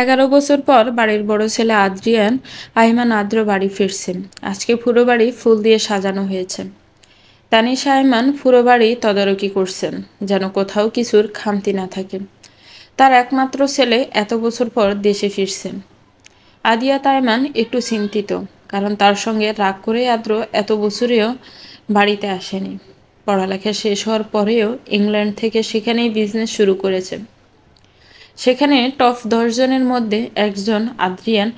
11 বছর পর বাড়ির বড় ছেলে আদ্রিয়ান আইমান আদ্র বাড়ি ফিরছেন। আজকে পুরো বাড়ি ফুল দিয়ে সাজানো হয়েছে। তানিশা আইমান পুরো বাড়ি তদারকি করছেন, যেন কোথাও কিছুর খামতি না থাকে। তার একমাত্র ছেলে এত বছর পর দেশে ফিরছেন। আদিয়া তাইমান একটু চিন্তিত, কারণ তার সঙ্গে রাগ করে আদ্র এত বছরেও বাড়িতে আসেনি। পড়ালেখা শেষ হওয়ার পরেও ইংল্যান্ড থেকে সেখানেই বিজনেস শুরু করেছে। সেখানে টপ 10 জনের মধ্যে একজন আদ্রিয়ান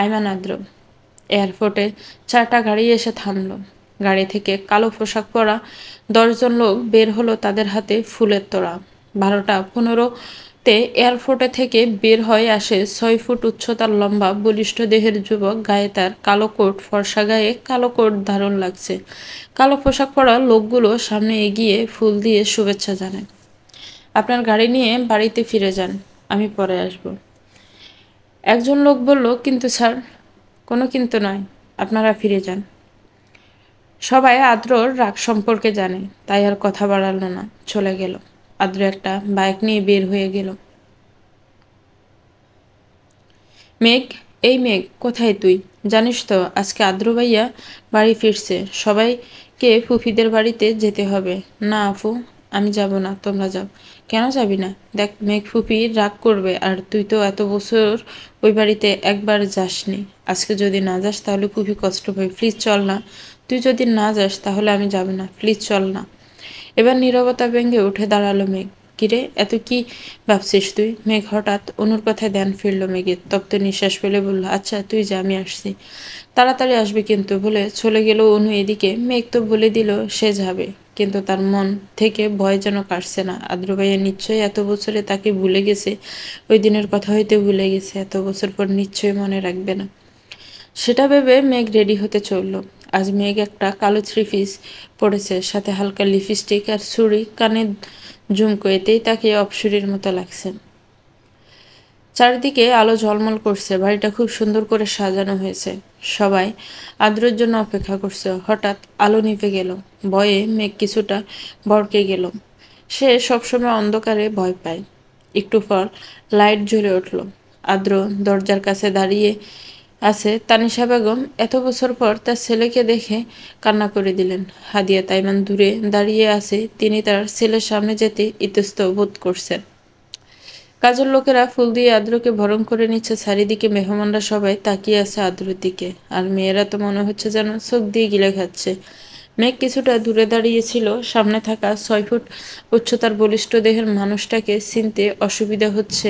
আইমান আদ্র। এয়ারপোর্টে 4টা গাড়ি এসে থামল। গাড়ি থেকে কালো পোশাক পরা 10 জন লোক বের হলো, তাদের হাতে ফুলের তোড়া। 12:15-তে এয়ারপোর্টে থেকে বের হয়ে আসে 6 ফুট উচ্চতার লম্বা বলিষ্ঠ দেহের যুবক। গায়ে তার কালো কোট, ফর্সা গায়ে কালো কোট দারুণ লাগছে। কালো পোশাক পরা লোকগুলো সামনে এগিয়ে ফুল দিয়ে শুভেচ্ছা জানায়। আপনার গাড়ি নিয়ে বাড়িতে ফিরে যান, আমি পরে আসব। একজন লোক বলল, কিন্তু স্যার। কোনো কিন্তু নয়, আপনারা ফিরে যান। সবাই আদ্রর রাগ সম্পর্কে জানে, তাই আর কথা বাড়ালো না, চলে গেল। আদ্র একটা বাইক নিয়ে বের হয়ে গেল। মেঘ, এই মেঘ, কোথায় তুই? জানিস তো আজকে আদ্র ভাইয়া বাড়ি ফিরছে, সবাইকে ফুফিদের বাড়িতে যেতে হবে। না আফু, আমি যাব না, তোমরা যাও। কেন যাবি না? দেখ, মেঘ ফুফি রাগ করবে, আর তুই তো এত বছর ওই বাড়িতে একবার যাসনি। আজকে যদি না যাস তাহলে ফুফি কষ্ট পাবে। প্লিজ চল না। তুই যদি না যাস তাহলে আমি যাব না, প্লিজ চল না। এবার নীরবতা ভেঙে উঠে দাঁড়ালো মেঘ। কিরে, এত কি ভাবছিস তুই? মেঘ হঠাৎ অনুর কথায় ধ্যান ফিরল মেঘের। তপ্ত নিঃশ্বাস ফেলে বলল, আচ্ছা তুই যা, আমি আসছি। তাড়াতাড়ি আসবি কিন্তু, বলে চলে গেল অনু। এদিকে মেঘ তো বলে দিল সে যাবে, কিন্তু তার মন থেকে ভয় যেন কাটছে না। আদ্র ভাইয়া নিশ্চয়ই এত বছরে তাকে ভুলে গেছে, ওই দিনের কথা হইতে ভুলে গেছে, এত বছর পর নিশ্চয়ই মনে রাখবে না। সেটা ভেবে মেঘ রেডি হতে চলল। আজ মেঘ একটা কালো থ্রি পিস পরেছে, সাথে হালকা লিপস্টিক আর চুড়ি, কানে ঝুমকো। এতেই তাকে অপসরীর মতো লাগছে। চারিদিকে আলো ঝলমল করছে, বাড়িটা খুব সুন্দর করে সাজানো হয়েছে। সবাই আদ্রের জন্য অপেক্ষা করছে। হঠাৎ আলো নিভে গেল। ভয়ে মেঘ কিছুটা ভড়কে গেল। সে সবসময় অন্ধকারে ভয় পায়। একটু পর লাইট জ্বলে উঠল। আদ্র দরজার কাছে দাঁড়িয়ে আছে। তানিশা বেগম এত বছর পর তার ছেলেকে দেখে কান্না করে দিলেন। হাদিয়া তাইমান দূরে দাঁড়িয়ে আছে, তিনি তার ছেলের সামনে যেতে ইতস্তত বোধ করছেন। কাজের লোকেরা ফুল দিয়ে আদ্রকে বরণ করে নিচ্ছে। চারিদিকে মেহমানরা সবাই তাকিয়ে আছে আদ্রের দিকে, আর মেয়েরা তো মনে হচ্ছে যেন চোখ দিয়ে গিলে খাচ্ছে। মেঘ কিছুটা দূরে দাঁড়িয়েছিল। সামনে থাকা 6 ফুট উচ্চতার বলিষ্ঠ দেহের মানুষটাকে চিনতে অসুবিধা হচ্ছে।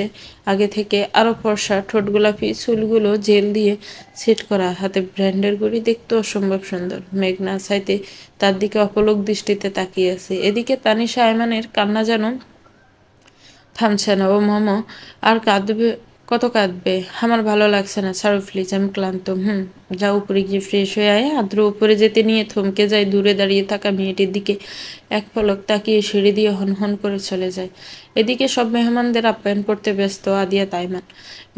আগে থেকে আরো ফর্সা, ঠোঁট গোলাপি, চুলগুলো জেল দিয়ে সেট করা, হাতে ব্র্যান্ডের ঘড়ি, দেখতে অসম্ভব সুন্দর। মেঘ না চাইতে তার দিকে অপলক দৃষ্টিতে তাকিয়ে আছে। এদিকে তানিশা আয়মানের কান্না যেন থামছে না। ও মামা, আর কাঁদবে? কত কাঁদবে? আমার ভালো লাগছে না, ছাড়ো প্লিজ, আমি ক্লান্ত। যা উপরে গিয়ে ফ্রেশ হয়ে আয়। আদ্র উপরে যেতে নিয়ে থমকে যায়। দূরে দাঁড়িয়ে থাকা মেয়েটির দিকে এক পলক তাকিয়ে সিঁড়ি দিয়ে হনহন করে চলে যায়। এদিকে সব মেহমানদের আপ্যায়ন করতে ব্যস্ত আদিয়া তাইমান।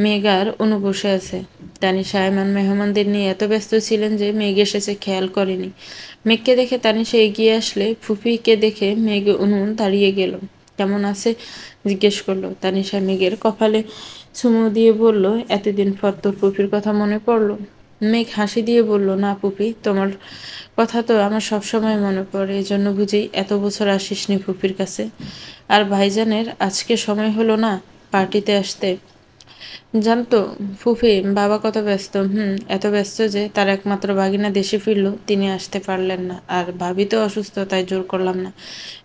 মেঘ আর অনু বসে আছে। তানিশা আয়মান মেহমানদের নিয়ে এত ব্যস্ত ছিলেন যে মেঘ এসেছে খেয়াল করেনি। মেঘকে দেখে তানিশা এগিয়ে আসলে ফুফিকে দেখে মেঘ অনু দাঁড়িয়ে গেল। কেমন আছে জিজ্ঞেস করলো। তানিশা মেঘের কপালে চুমু দিয়ে বলল, এতদিন পর তোর পুপির কথা মনে পড়লো? মেঘ হাসি দিয়ে বলল, না পুপি, তোমার কথা তো আমার সবসময় মনে পড়ে, এজন্য বুঝি এত বছর আসিসনি পুপির কাছে। আর ভাইজানের আজকে সময় হলো না পার্টিতে আসতে? জানতো ফুফি, বাবা কত ব্যস্ত। এত ব্যস্ত যে তার একমাত্র ভাগিনা দেশে ফিরলো, তিনি আসতে পারলেন না। আর ভাবি তো অসুস্থ, তাই জোর করলাম না।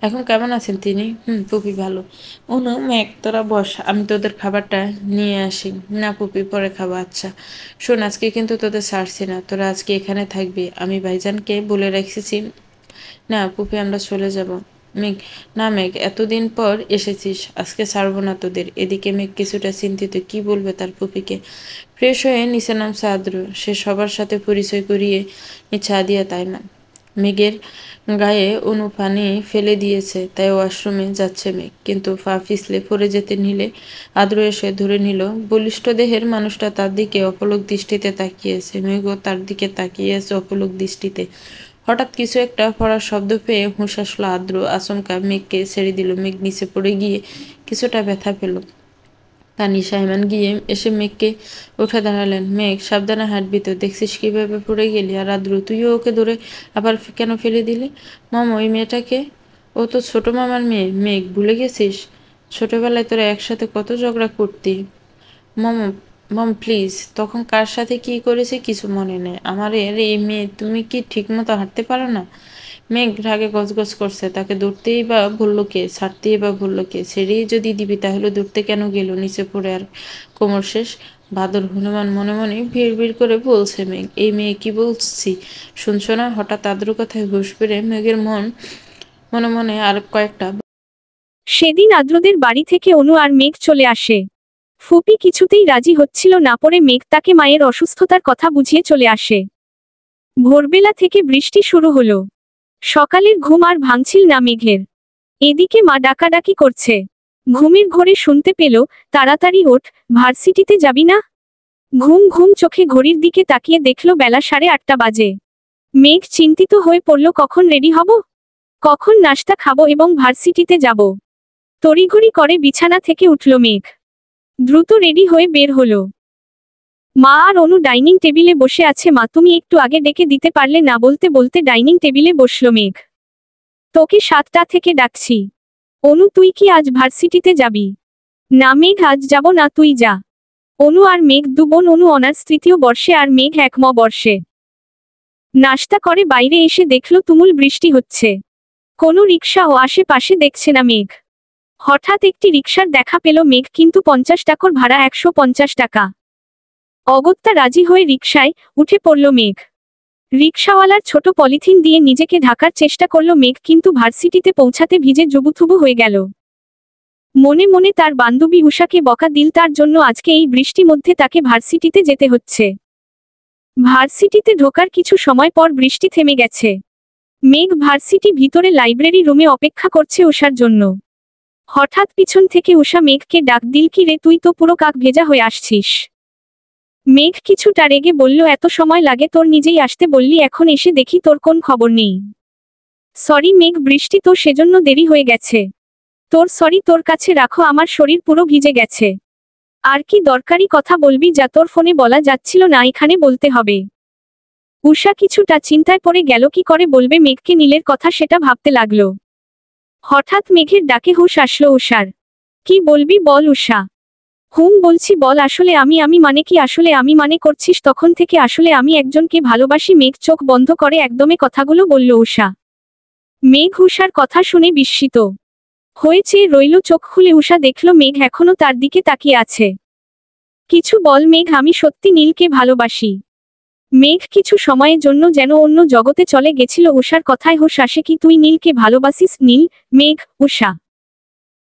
এখন কেমন আছেন তিনি? ফুফি ভালো। অনু, মেঘ তোরা বস, আমি তোদের খাবারটা নিয়ে আসি। না পুপি, পরে খাবো। আচ্ছা শোন, আজকে কিন্তু তোদের ছাড়ছি না, তোরা আজকে এখানে থাকবি। আমি ভাইজানকে বলে রেখেছি। না পুপি, আমরা চলে যাব। মেঘ, না মেঘ, এতদিন পর এসেছিস, আজকে ছাড়বো না তোদের। এদিকে মেঘ কিছুটা চিন্তিত, কি বলবে তার পুপিকে। ফ্রেশ হয়ে নিচে নামছে আদ্র। সে সবার সাথে পরিচয় করিয়ে নিচ্ছে আদিয়া তাইমান। মেঘের গায়ে অনু পানি ফেলে দিয়েছে, তাই ওয়াশরুমে যাচ্ছে মেঘ। কিন্তু পা পিছলে পড়ে যেতে নিলে আদ্র এসে ধরে নিল। বলিষ্ঠ দেহের মানুষটা তার দিকে অপলক দৃষ্টিতে তাকিয়েছে। মেঘও তার দিকে তাকিয়ে আছে অপলক দৃষ্টিতে। হঠাৎ কিছু একটা পড়ার শব্দ পেয়ে হুঁশ আসলো আদ্র। আচমকা মেঘকে ছেড়ে দিল। মেঘ নিচে পড়ে গিয়ে কিছুটা ব্যথা পেল। তানিশা ইমান গিয়ে এসে মেঘকে উঠে দাঁড়ালেন। মেঘ, সাবধানে হাঁটবি তো, দেখছিস কিভাবে পড়ে গেলি। আর আদ্র, তুইও ওকে ধরে আবার কেন ফেলে দিলি? মম, ওই মেয়েটাকে, ও তো ছোট মামার মেয়ে। মেঘ, ভুলে গেছিস ছোটবেলায় তোরা একসাথে কত ঝগড়া করতি? মম, মম প্লিজ, তখন কার সাথে কি করেছে কিছু মনে নেই আমার। এর এই মেয়ে, তুমি কি ঠিক মতো হাঁটতে পারো না? মেঘ রাগে গজগজ করছে। তাকে ধরতেই বা ভুললো কে, ছাড়তেই বা ভুললো কে? ছেড়েই যদি দিবি তাহলে ধরতে কেন গেল? নিচে পড়ে আর কোমর শেষ। বাদর হনুমান মনে মনে ভিড় ভিড় করে বলছে। মেঘ, এই মেয়ে কি বলছি শুনছো না? হঠাৎ আদ্র কথায় হুঁশ বেড়ে মেঘের মনে মনে আর কয়েকটা। সেদিন আদ্রদের বাড়ি থেকে অনু আর মেঘ চলে আসে। ফুপি কিছুতেই রাজি হচ্ছিল না, পরে মেঘ তাকে মায়ের অসুস্থতার কথা বুঝিয়ে চলে আসে। ভোরবেলা থেকে বৃষ্টি শুরু হলো। সকালের ঘুম আর ভাঙছিল না মেঘের। এদিকে মা ডাকাডাকি করছে। ঘুমের ঘোরে শুনতে পেল, তাড়াতাড়ি ওঠ, ভার্সিটিতে যাবি না? ঘুম ঘুম চোখে ঘড়ির দিকে তাকিয়ে দেখল বেলা 8:30 বাজে। মেঘ চিন্তিত হয়ে পড়ল, কখন রেডি হব, কখন নাস্তা খাবো এবং ভার্সিটিতে যাব। তড়িঘড়ি করে বিছানা থেকে উঠল মেঘ। দ্রুত রেডি হয়ে বের হলো। মা আর অনু ডাইনিং টেবিলে বসে আছে। মা, তুমি একটু আগে ডেকে দিতে পারলে না? বলতে বলতে ডাইনিং টেবিলে বসল মেঘ। তোকে 7টা থেকে ডাকছি। অনু, তুই কি আজ ভার্সিটিতে যাবি? না মেঘ, আজ যাব না, তুই যা। অনু আর মেঘ দু বোন। অনু অনার্স 3য় বর্ষে আর মেঘ 1ম বর্ষে। নাস্তা করে বাইরে এসে দেখল তুমুল বৃষ্টি হচ্ছে। কোনো রিকশাও আশেপাশে দেখছে না মেঘ। হঠাৎ একটি রিকশার দেখা পেল মেঘ, কিন্তু 50 টাকার ভাড়া, 150 টাকা। অগত্যা রাজি হয়ে রিকশায় উঠে পড়ল মেঘ। রিকশাওয়ালার ছোট পলিথিন দিয়ে নিজেকে ঢাকার চেষ্টা করল মেঘ, কিন্তু ভার্সিটিতে পৌঁছাতে ভিজে জুবুথুবু হয়ে গেল। মনে মনে তার বান্ধবী উষাকে বকা দিল, তার জন্য আজকে এই বৃষ্টি মধ্যে তাকে ভার্সিটিতে যেতে হচ্ছে। ভার্সিটিতে ঢোকার কিছু সময় পর বৃষ্টি থেমে গেছে। মেঘ ভার্সিটি ভিতরে লাইব্রেরি রুমে অপেক্ষা করছে উষার জন্য। হঠাৎ পিছন থেকে উষা মেঘকে ডাক দিল, কি রে, তুই তো পুরো কাক ভেজা হয়ে আসছিস। মেঘ কিছুটা রেগে বলল, এত সময় লাগে তোর? নিজেই আসতে বললি, এখন এসে দেখি তোর কোন খবর নেই। সরি মেঘ, বৃষ্টি তো সেজন্য দেরি হয়ে গেছে। তোর সরি তোর কাছে রাখো, আমার শরীর পুরো ভিজে গেছে। আর কি দরকারি কথা বলবি যা, তোর ফোনে বলা যাচ্ছিল না, এখানে বলতে হবে। উষা কিছুটা চিন্তায় পড়ে গেল, কি করে বলবে মেঘকে নীলের কথা, সেটা ভাবতে লাগলো। হঠাৎ মেঘের ডাকে হুঁশ আসলো উষার। কি বলবি বল উষা। বলছি বল। আসলে আমি মানে কি? আসলে আমি মানে করছিস তখন থেকে? আসলে আমি একজনকে ভালোবাসি। মেঘ চোখ বন্ধ করে একদমে কথাগুলো বলল উষা। মেঘ উষার কথা শুনে বিস্মিত হয়েছে রইল। চোখ খুলে উষা দেখল মেঘ এখনো তার দিকে তাকিয়ে আছে। কিছু বল মেঘ, আমি সত্যি নীলকে ভালোবাসি। মেঘ কিছু সময়ের জন্য যেন অন্য জগতে চলে গেছিল। উষার কথায় হুঁশ আসে, কি তুই নীলকে ভালোবাসিস? নীল, মেঘ, উষা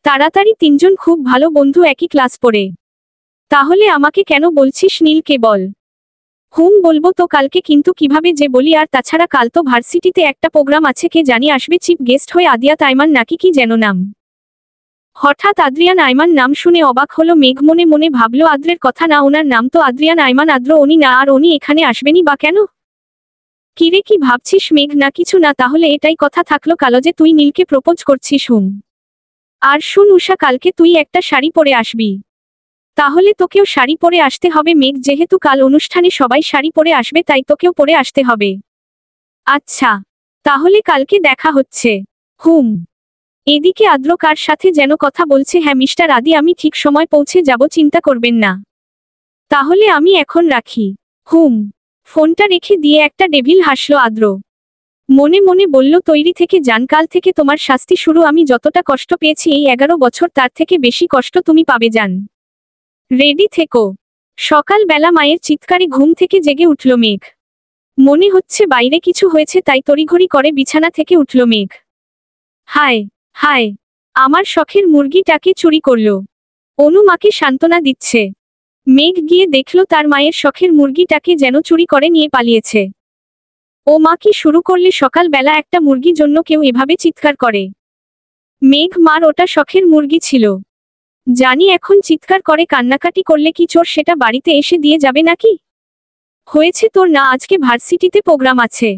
তাড়াতাড়ি তিনজন খুব ভালো বন্ধু, একই ক্লাস পড়ে। তাহলে আমাকে কেন বলছিস নীলকে বল। বলবো তো কালকে, কিন্তু কিভাবে যে বলি। আর তাছাড়া কাল তো ভার্সিটিতে একটা প্রোগ্রাম আছে, কে জানি আসবে চিফ গেস্ট হয়ে, আদিয়াত আইমান নাকি কি যেন নাম। হঠাৎ আদ্রিয়ান আইমান নাম শুনে অবাক হলো মেঘ। মনে মনে ভাবল, আদ্রের কথা না, ওনার নাম তো আদ্রিয়ান আইমান, আদ্র উনি না, আর উনি এখানে আসবেনি বা কেন? কিরে, কি ভাবছিস মেঘ? না কিছু না। তাহলে এটাই কথা থাকলো কালো যে তুই নীলকে প্রপোজ করছিস। আর শুন উষা, কালকে তুই একটা শাড়ি পরে আসবি। তাহলে তোকেও শাড়ি পরে আসতে হবে মেঘ, যেহেতু কাল অনুষ্ঠানে সবাই শাড়ি পরে আসবে, তাই তোকেও পরে আসতে হবে। আচ্ছা, তাহলে কালকে দেখা হচ্ছে। এদিকে আদ্র কার সাথে যেন কথা বলছে। হ্যাঁ মিস্টার আদি, আমি ঠিক সময় পৌঁছে যাব, চিন্তা করবেন না। তাহলে আমি এখন রাখি। ফোনটা রেখে দিয়ে একটা ডেভিল হাসল আদ্র। মনে মনে বলল, তৈরি থেকে যান, কাল থেকে তোমার শাস্তি শুরু। আমি যতটা কষ্ট পেয়েছি এই 11 বছর, তার থেকে বেশি কষ্ট তুমি পাবে, যান। রেডি থেকো। সকালবেলা মায়ের চিৎকারে ঘুম থেকে জেগে উঠল মেঘ। মনে হচ্ছে বাইরে কিছু হয়েছে, তাই তড়িঘড়ি করে বিছানা থেকে উঠল মেঘ। হায় হায়, আমার শখের মুরগিটাকে চুরি করল। অনু মাকে সান্ত্বনা দিচ্ছে। মেঘ গিয়ে দেখল তার মায়ের শখের মুরগিটাকে যেন চুরি করে নিয়ে পালিয়েছে। ও মা, কি শুরু করলে? সকালবেলা একটা মুরগি জন্য কেউ এভাবে চিৎকার করে? মেঘ, মার ওটা শখের মুরগি ছিল। জানি এখন চিৎকার করে কান্নাকাটি করলে কি চোর সেটা বাড়িতে এসে দিয়ে যাবে নাকি? হয়েছে তোর, না আজকে ভার্সিটিতে প্রোগ্রাম আছে।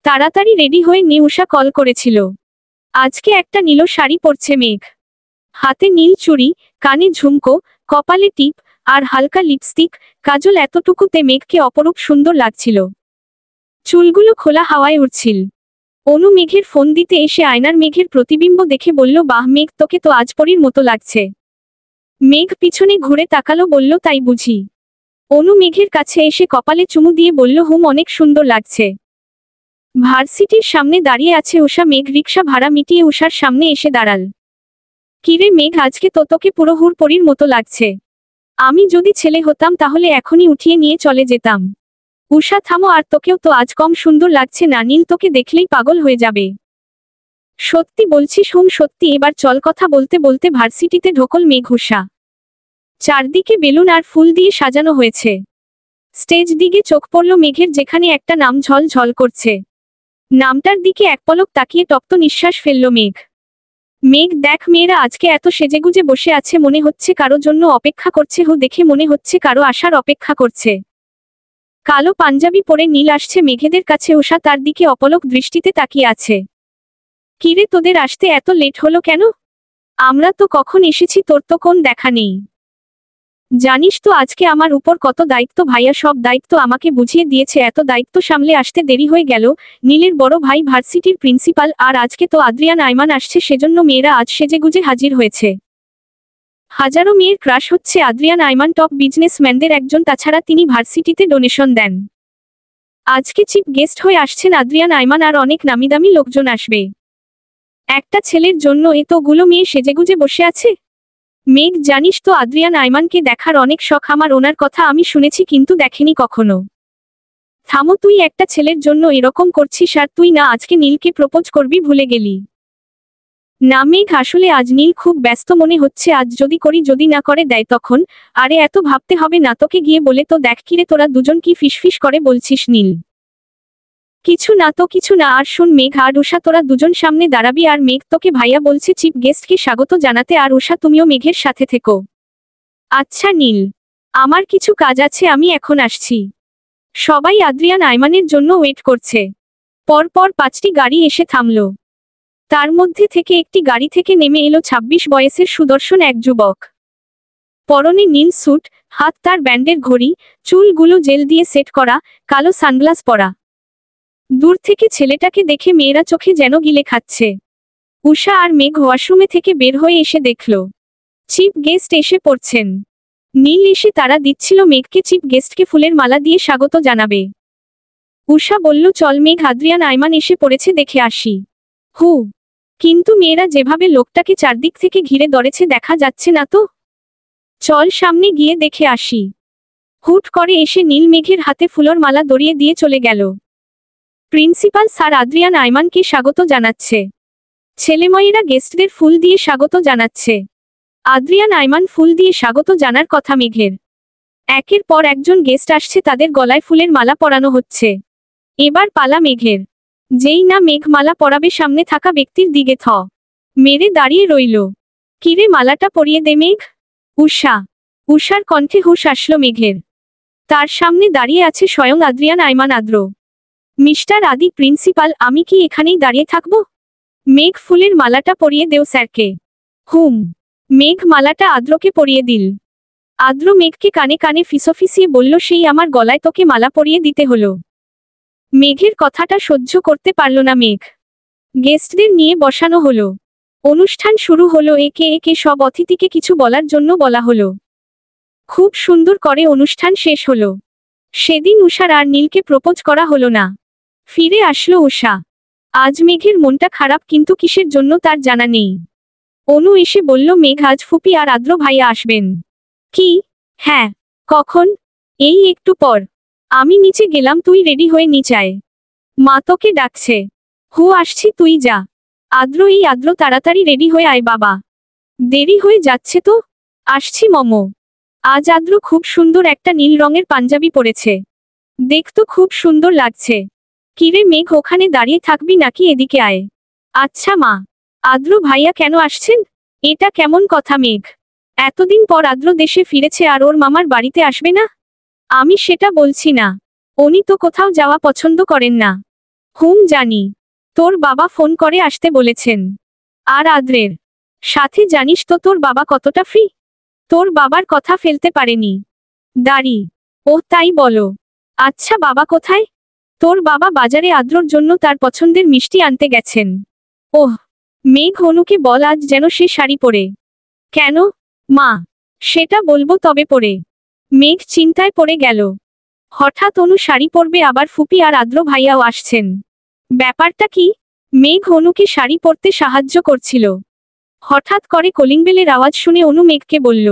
তাড়াতাড়ি রেডি হয়ে নে, উষা কল করেছিল। আজকে একটা নীল শাড়ি পরছে মেঘ। হাতে নীল চুড়ি, কানে ঝুমকো, কপালে টিপ, আর হালকা লিপস্টিক, কাজল, এতটুকুতে মেঘকে অপরূপ সুন্দর লাগছিল। চুলগুলো খোলা হাওয়ায় উড়ছিল। অনু মেঘের ফোন দিতে এসে আয়নার মেঘের প্রতিবিম্ব দেখে বলল, বাহ মেঘ, তোকে তো আজ পরীর মতো লাগছে। মেঘ পিছনে ঘুরে তাকালো, বলল, তাই বুঝি? অনু মেঘের কাছে এসে কপালে চুমু দিয়ে বলল, হুম, অনেক সুন্দর লাগছে। ভার্সিটির সামনে দাঁড়িয়ে আছে উষা। মেঘ রিকশা ভাড়া মিটিয়ে উষার সামনে এসে দাঁড়াল। কিরে মেঘ, আজকে তো তোকে পুরো হুড়পড়ির মতো লাগছে। আমি যদি ছেলে হতাম তাহলে এখনই উঠিয়ে নিয়ে চলে যেতাম। উষা, থামো, আর তোকেও তো আজ কম সুন্দর লাগছে না। নীল তোকে দেখলেই পাগল হয়ে যাবে। সত্যি বলছিস? হুম সত্যি। এবার চল। কথা বলতে বলতে ভার্সিটিতে ঢোকল মেঘ। উষা। চারদিকে বেলুন আর ফুল দিয়ে সাজানো হয়েছে। স্টেজ দিকে চোখ পড়ল মেঘের, যেখানে একটা নাম ঝল ঝল করছে। নামটার দিকে এক পলক তাকিয়ে তপ্ত নিঃশ্বাস ফেলল মেঘ। মেঘ, দেখ, মেয়েরা আজকে এত সেজেগুজে বসে আছে, মনে হচ্ছে কারো জন্য অপেক্ষা করছে। দেখে মনে হচ্ছে কারো আসার অপেক্ষা করছে। কালো পাঞ্জাবি পরে নীল আসছে মেঘেদের কাছে। উষা তার দিকে অপলক দৃষ্টিতে তাকিয়ে আছে। কিরে, তোদের আসতে এত লেট হলো কেন? আমরা তো কখন এসেছি, তোর তো কোন দেখা নেই। জানিস তো আজকে আমার উপর কত দায়িত্ব। ভাইয়া সব দায়িত্ব আমাকে বুঝিয়ে দিয়েছে। এত দায়িত্ব সামলে আসতে দেরি হয়ে গেল। নীলের বড় ভাই ভার্সিটির প্রিন্সিপাল, আর আজকে তো আদ্রিয়ান আইমান আসছে, সেজন্য মেয়েরা আজ সেজেগুজে হাজির হয়েছে। হাজারো মেয়ের ক্রাশ হচ্ছে আদ্রিয়ান আইমান, টপ বিজনেসম্যানদের একজন। তাছাড়া তিনি ভার্সিটিতে ডোনেশন দেন। আজকে চিফ গেস্ট হয়ে আসছেন আদ্রিয়ান আইমান, আর অনেক নামিদামি লোকজন আসবে। একটা ছেলের জন্য এতগুলো মেয়ে সেজেগুজে বসে আছে। মেঘ, জানিস তো আদ্রিয়ান আইমানকে দেখার অনেক শখ আমার। ওনার কথা আমি শুনেছি, কিন্তু দেখিনি কখনো। থামো, তুই একটা ছেলের জন্য এরকম করছিস? আর তুই না আজকে নীলকে প্রপোজ করবি ভুলে গেলি? না মেঘ, আসলে আজ নীল খুব ব্যস্ত মনে হচ্ছে। আজ যদি করি, যদি না করে দেয় তখন? আরে এত ভাবতে হবে না, তোকে গিয়ে বলে তো দেখ। কিরে, তোরা দুজন কি ফিসফিস করে বলছিস? নীল, কিছু না তো, কিছু না। আর শোন মেঘ আর উষা, তোরা দুজন সামনে দাঁড়াবি। আর মেঘ, তোকে ভাইয়া বলছে চিফ গেস্টকে স্বাগত জানাতে। আর উষা, তুমিও মেঘের সাথে থেকো। আচ্ছা নীল, আমার কিছু কাজ আছে, আমি এখন আসছি। সবাই আদ্রিয়ান আইমানের জন্য ওয়েট করছে। পরপর 5টি গাড়ি এসে থামল। তার মধ্যে থেকে একটি গাড়ি থেকে নেমে এলো 26 বয়সের সুদর্শন এক যুবক। পরনে নীল স্যুট, হাত তার ব্যান্ডের ঘড়ি, চুলগুলো জেল দিয়ে সেট করা, কালো সানগ্লাস পরা। দূর থেকে ছেলেটাকে দেখে মেয়েরা চোখে যেন গিলে খাচ্ছে। উষা আর মেঘ ওয়াশরুমে থেকে বের হয়ে এসে দেখল চিফ গেস্ট এসে পড়ছেন। নীল এসে তারা দিচ্ছিল মেঘকে চিফ গেস্টকে ফুলের মালা দিয়ে স্বাগত জানাবে। উষা বলল, চল মেঘ, আদ্রিয়ান আইমান এসে পড়েছে, দেখে আসি। হু, কিন্তু মেয়েরা যেভাবে লোকটাকে চারদিক থেকে ঘিরে ধরেছে, দেখা যাচ্ছে না তো। চল সামনে গিয়ে দেখে আসি। হুট করে এসে নীল মেঘের হাতে ফুলের মালা ধরিয়ে দিয়ে চলে গেল। প্রিন্সিপাল স্যার আদ্রিয়ান আইমানকে স্বাগত জানাচ্ছে। ছেলেমেয়েরা গেস্টদের ফুল দিয়ে স্বাগত জানাচ্ছে। আদ্রিয়ান আইমান ফুল দিয়ে স্বাগত জানার কথা মেঘের। একের পর একজন গেস্ট আসছে, তাদের গলায় ফুলের মালা পরানো হচ্ছে। এবার পালা মেঘের। যেই না মেঘ মালা পরাবে, সামনে থাকা ব্যক্তির দিকে মেরে দাঁড়িয়ে রইল। কিরে, মালাটা পরিয়ে দে মেঘ। উষা। উষার কণ্ঠে হুঁশ আসলো মেঘের। তার সামনে দাঁড়িয়ে আছে স্বয়ং আদ্রিয়ান আইমান। আদ্র, মিস্টার আদি প্রিন্সিপাল, আমি কি এখানেই দাঁড়িয়ে থাকব? মেঘ, ফুলের মালাটা পরিয়ে দেও স্যারকে। হুম। মেঘ মালাটা আদ্রকে পরিয়ে দিল। আদ্র মেঘকে কানে কানে ফিসফিসিয়ে বলল, সেই আমার গলায় তোকে মালা পরিয়ে দিতে হলো। মেঘের কথাটা সহ্য করতে পারল না মেঘ। গেস্টদের নিয়ে বসানো হলো। অনুষ্ঠান শুরু হলো। একে একে সব অতিথিকে কিছু বলার জন্য বলা হলো। খুব সুন্দর করে অনুষ্ঠান শেষ হলো। সেদিন উষার আর নীলকে প্রপোজ করা হলো না। ফিরে আসলো উষা। আজ মেঘের মনটা খারাপ, কিন্তু কিসের জন্য তার জানা নেই। অনু এসে বলল, মেঘ, আজ ফুপি আর আদ্র ভাইয়া আসবেন। কি? হ্যাঁ। কখন? এই একটু পর। আমি নিচে গেলাম, তুই রেডি হয়ে নিচে আয়। মা তোকে ডাকছে। হু, আসছি, তুই যা। আদ্র, এই আদ্র, তাড়াতাড়ি রেডি হয়ে আয় বাবা, দেরি হয়ে যাচ্ছে তো। আসছি মমো। আজ আদ্র খুব সুন্দর একটা নীল রঙের পাঞ্জাবি পরেছে। দেখতো খুব সুন্দর লাগছে। কিরে মেঘ, ওখানে দাঁড়িয়ে থাকবি নাকি এদিকে আয়? আচ্ছা মা। আদ্র ভাইয়া কেন আসছেন? এটা কেমন কথা মেঘ? এতদিন পর আদ্র দেশে ফিরেছে, আর ওর মামার বাড়িতে আসবে না? আমি সেটা বলছি না। উনি তো কোথাও যাওয়া পছন্দ করেন না। হুম জানি। তোর বাবা ফোন করে আসতে বলেছেন। আর আদ্রের সাথে জানিস তো তোর বাবা কতটা ফ্রি? তোর বাবার কথা ফেলতে পারেনি। দাঁড়ি। ও তাই বলো। আচ্ছা বাবা কোথায়? তোর বাবা বাজারে আদ্রর জন্য তার পছন্দের মিষ্টি আনতে গেছেন। ওহ। মেঘ অনুকে বল আজ যেন সে শাড়ি পরে। কেন? মা। সেটা বলবো তবে পরে। মেঘ চিন্তায় পড়ে গেল। হঠাৎ অনু শাড়ি পরবে আবার ফুপি আর আদ্র ভাইয়াও আসছেন। ব্যাপারটা কি? মেঘ অনুকে শাড়ি পরতে সাহায্য করছিল। হঠাৎ করে কলিং বেলের আওয়াজ শুনে অনু মেঘকে বলল,